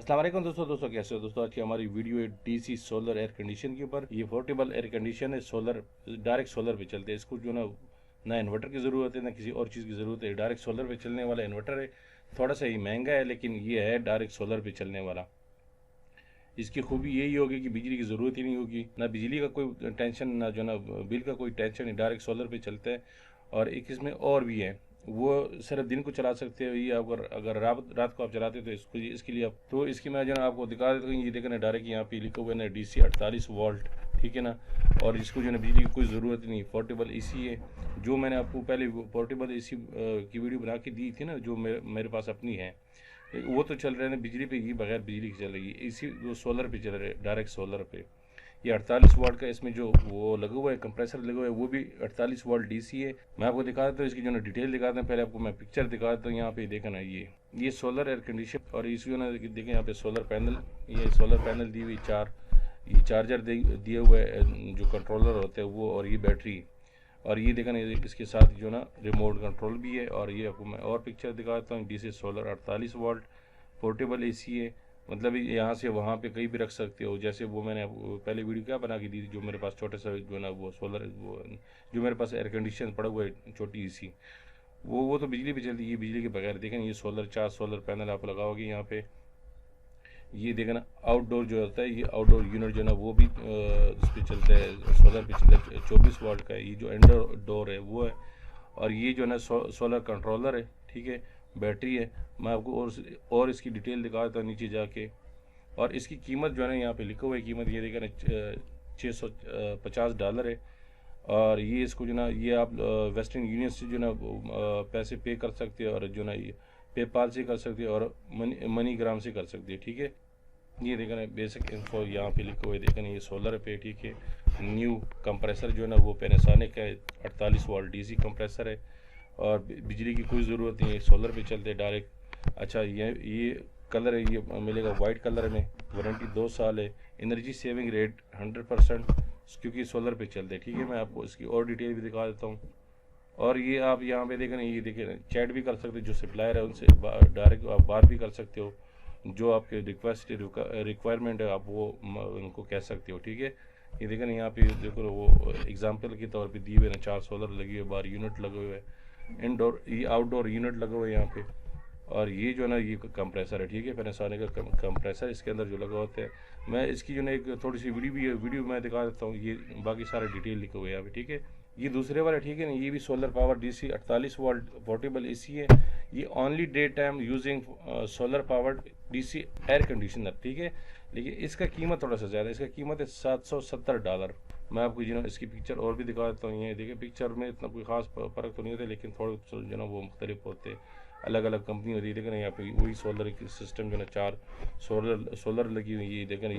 अस्सलाम वालेकुम दोस्तों कैसे हो दोस्तों। आज की हमारी वीडियो है डीसी सोलर एयर कंडीशन के ऊपर। ये पोर्टेबल एयर कंडीशन है, सोलर डायरेक्ट सोलर पे चलते हैं। इसको जो ना इन्वर्टर की ज़रूरत है ना किसी और चीज़ की ज़रूरत है। डायरेक्ट सोलर पे चलने वाला इन्वर्टर है। थोड़ा सा ही महंगा है लेकिन ये है डायरेक्ट सोलर पे चलने वाला। इसकी खूबी यही होगी कि बिजली की ज़रूरत ही नहीं होगी, ना बिजली का कोई टेंशन, ना जो ना बिल का कोई टेंशन नहीं। डायरेक्ट सोलर पे चलता है। और एक इसमें और भी है, वो सिर्फ दिन को चला सकते हो। ये अगर अगर रात को आप चलाते हो तो इसके लिए आप तो इसकी मैं जो ना आपको दिखा देता हूँ। ये देखना डायरेक्ट यहाँ पे लिखा हुआ है ना DC 48 वोल्ट, ठीक है ना। और इसको जो ना बिजली की कोई ज़रूरत नहीं। पोर्टेबल AC है। जो मैंने आपको पहले पोर्टेबल AC की वीडियो बना के दी थी ना, जो मेरे पास अपनी है, वो तो चल रहे हैं बिजली पे, ये बगैर बिजली की चल रही है। इसी वो सोलर पे चल रहे हैं, डायरेक्ट सोलर पे। ये 48 वाट का इसमें जो वो लगा हुआ है, कंप्रेसर लगा हुआ है, वो भी 48 वाट DC है। मैं आपको दिखा देता हूँ, इसकी जो ना डिटेल दिखाता हूँ। पहले आपको मैं पिक्चर दिखा देता हूँ। यहाँ पे देखा ना, ये सोलर एयर कंडीशन। और इसको ना देखें यहाँ पे सोलर पैनल, ये सोलर पैनल दी हुई चार, ये चार्जर दिए हुए जो कंट्रोलर होते हैं वो, और ये बैटरी। और ये देखा ना, इसके साथ जो ना रिमोट कंट्रोल भी है। और ये आपको मैं और पिक्चर दिखाता हूँ। DC solar 48 volt portable AC है। मतलब यहाँ से वहाँ पे कहीं भी रख सकते हो। जैसे वो मैंने पहले वीडियो क्या बना के दी थी, जो मेरे पास छोटे सा जो ना वो सोलर, वो जो मेरे पास एयर कंडीशन पड़ा हुआ है छोटी सी, वो तो बिजली पे चलती है। ये बिजली के बगैर। देखें ये चार सोलर पैनल आप लगाओगे यहाँ पे। ये देखना आउटडोर जो होता है, ये आउटडोर यूनिट जो ना वो भी इस पर चलता है, सोलर पे चलता है। 24 वाट का है। ये जो इंडोर डोर है वो है। और ये जो है ना सोलर कंट्रोलर है, ठीक है। बैटरी है। मैं आपको और इसकी डिटेल दिखा देता हूँ नीचे जाके। और इसकी कीमत जो है ना यहाँ पे लिखा हुआ है, कीमत ये देखा ना $650 है। और ये इसको जो ना ये आप वेस्टर्न यूनियन से जो ना पैसे पे कर सकते हो, और जो ना ये पेपाल से कर सकते हो, और मनीग्राम से कर सकते हो, ठीक है। ये देखा ना बेसिक इन्फो यहाँ पे लिखा हुआ है। देखा ना ये सोलर पे, ठीक है। न्यू कंप्रेसर जो है ना वो पैनासोनिक है, 48 वाट DC कंप्रेसर है। और बिजली की कोई ज़रूरत नहीं है, सोलर पे चलते डायरेक्ट। अच्छा, ये कलर है, ये मिलेगा वाइट कलर में। वारंटी 2 साल है। एनर्जी सेविंग रेट 100%, क्योंकि सोलर पे चलते हैं, ठीक है। मैं आपको इसकी और डिटेल भी दिखा देता हूँ। और ये आप यहाँ पे देखें, ये देखें चैट भी कर सकते हो, जो सप्लायर है उनसे डायरेक्ट आप बात भी कर सकते हो। जो आपके रिक्वायरमेंट है आप वो उनको कह सकते हो, ठीक है। ये देखें ना यहाँ पे देखो, वो एग्जांपल के तौर पे दिए हुए ना 4 सोलर लगे हुए, बाहर यूनिट लगे हुए, इनडोर ये आउटडोर यूनिट लगा हुआ है यहाँ पे। और ये जो ना ये कंप्रेसर है, ठीक है। पैनासोनिक का कंप्रेसर इसके अंदर जो लगा होता है। मैं इसकी जो ना एक थोड़ी सी वीडियो भी है, वीडियो मैं दिखा देता हूँ। ये बाकी सारे डिटेल लिखे हुए हैं यहाँ पे, ठीक है। ये दूसरे वाला, ठीक है ना, ये भी सोलर पावर DC 48 वाट पोर्टेबल AC है। ये only day time using solar powered DC air conditioner, ठीक है। लेकिन इसका कीमत थोड़ा सा ज़्यादा है। इसका कीमत है $770। मैं आपको जो ना इसकी पिक्चर और भी दिखा देता हूँ। ये देखिए पिक्चर में इतना कोई खास फ़र्क तो नहीं होता, लेकिन थोड़े जो ना वो मुख्तलिफ होते हैं, अलग अलग कंपनी होती है। देखें यहाँ पे वही सोलर सिस्टम जो ना 4 सोलर लगी हुई है। देखें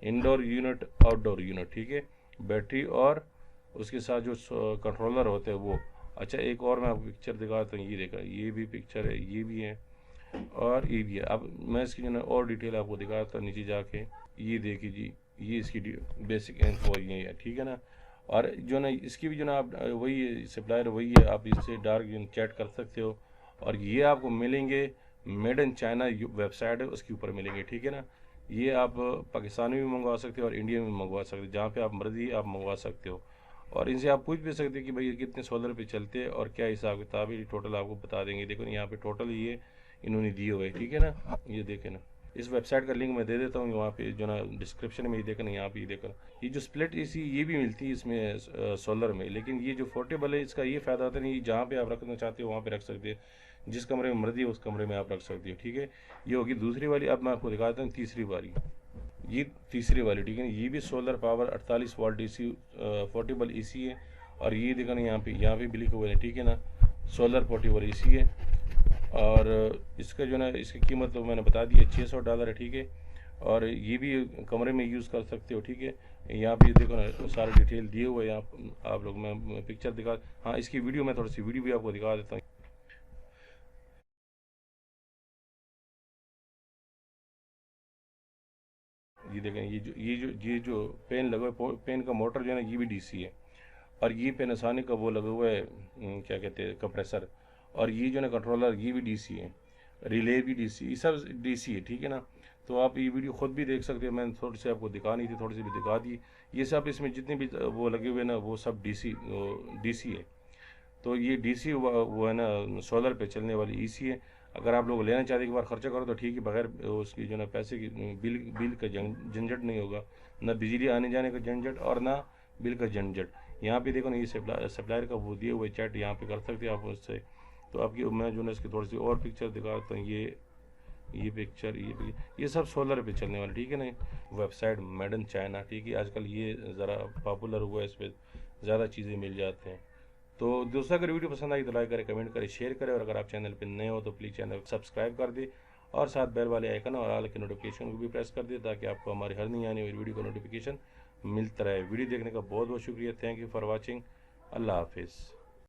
इंडोर यूनिट, आउटडोर यूनिट, ठीक है। बैटरी और उसके साथ जो कंट्रोलर होते हैं वो। अच्छा, एक और मैं आपको पिक्चर दिखाता हूँ। ये देखा, ये भी पिक्चर है, ये भी है और ये भी है। अब मैं इसकी जो ना और डिटेल आपको दिखाता हूँ नीचे जाके। ये देखिए जी, ये इसकी बेसिक इन्फो ये है, ठीक है ना। और जो ना इसकी भी जो ना आप वही सप्लायर वही है, आप इससे डायरेक्ट चैट कर सकते हो। और ये आपको मिलेंगे मेड इन चाइना वेबसाइट है, उसके ऊपर मिलेंगे, ठीक है ना। ये आप पाकिस्तान में भी मंगवा सकते हो और इंडिया में भी मंगवा सकते हो, जहाँ पे आप मर्जी आप मंगवा सकते हो। और इनसे आप पूछ भी सकते हैं कि भाई ये कितने सोलर पे चलते हैं और क्या हिसाब किताब है। टोटल आपको बता देंगे। देखो यहाँ पे टोटल ये इन्होंने दिए हुए, ठीक है ना। ये देखें ना, इस वेबसाइट का लिंक मैं दे देता हूँ वहाँ पे जो ना डिस्क्रिप्शन में। ये देखो ना, यहाँ पे ये देखो, ये जो स्प्लिट AC ये भी मिलती है इसमें सोलर में। लेकिन ये जो पोर्टेबल है इसका ये फ़ायदा होता नहीं, जहाँ पे आप रखना चाहते हो वहाँ पे रख सकते हैं। जिस कमरे में मर्जी है उस कमरे में आप रख सकते हो, ठीक है। ये होगी दूसरी वाली। अब मैं आपको दिखाता हूँ तीसरी वाली। ये तीसरी वाली, ठीक है। ये भी सोलर पावर 48 वाट DC पोर्टेबल AC है। और ये देखो ना यहाँ पे भी लिखा हुआ है, ठीक है ना, सोलर पोर्टेबल AC है। और इसका जो ना इसकी कीमत तो मैंने बता दी है, $600 है, ठीक है। और ये भी कमरे में यूज़ कर सकते हो, ठीक है। यहाँ पे देखो ना सारे डिटेल दिए हुए हैं। आप लोग, मैं पिक्चर दिखा, हाँ इसकी वीडियो, मैं थोड़ी सी वीडियो भी आपको दिखा देता हूँ। ये देखें, ये जो पेन लगा हुआ है, पेन का मोटर जो है ना ये भी DC है। और ये पैनासोनिक का वो लगा हुआ है, क्या कहते हैं, कंप्रेसर। और ये जो ना कंट्रोलर ये भी DC है। रिले भी डीसी, ये सब डीसी है, ठीक है ना। तो आप ये वीडियो खुद भी देख सकते हैं, मैंने थोड़ी सी आपको दिखानी थी, थोड़ी सी भी दिखा दी। ये सब इसमें जितने भी वो लगे हुए ना वो सब डीसी है। तो ये डीसी वो है ना सोलर पे चलने वाली ईसी है। अगर आप लोग लेना चाहते हैं एक बार खर्चा करो तो ठीक है, बगैर उसकी जो ना पैसे की बिल का झंझट नहीं होगा, ना बिजली आने जाने का झंझट और ना बिल का झंझट। यहाँ पे देखो ना, ये सप्लायर का वो दिए हुए चैट यहाँ पे कर सकते हैं आप उससे। तो आपकी मैं जो ना इसकी थोड़ी सी और पिक्चर दिखाता हूँ। ये पिक्चर, ये सब सोलर पे चलने वाले, ठीक है ना। वेबसाइट मेड इन चाइना, ठीक है, आजकल ये ज़रा पॉपुलर हुआ है, इस पर ज़्यादा चीज़ें मिल जाते हैं। तो दोस्तों अगर वीडियो पसंद आई तो लाइक करें, कमेंट करें, शेयर करें, और अगर आप चैनल पर नए हो तो प्लीज़ चैनल सब्सक्राइब कर दें और साथ बेल वाले आइकन और ऑल के नोटिफिकेशन को भी प्रेस कर दें, ताकि आपको हमारी हर नई आने वाली वीडियो का नोटिफिकेशन मिलता रहे। वीडियो देखने का बहुत बहुत शुक्रिया। Thank you for watching. अल्लाह हाफिज़।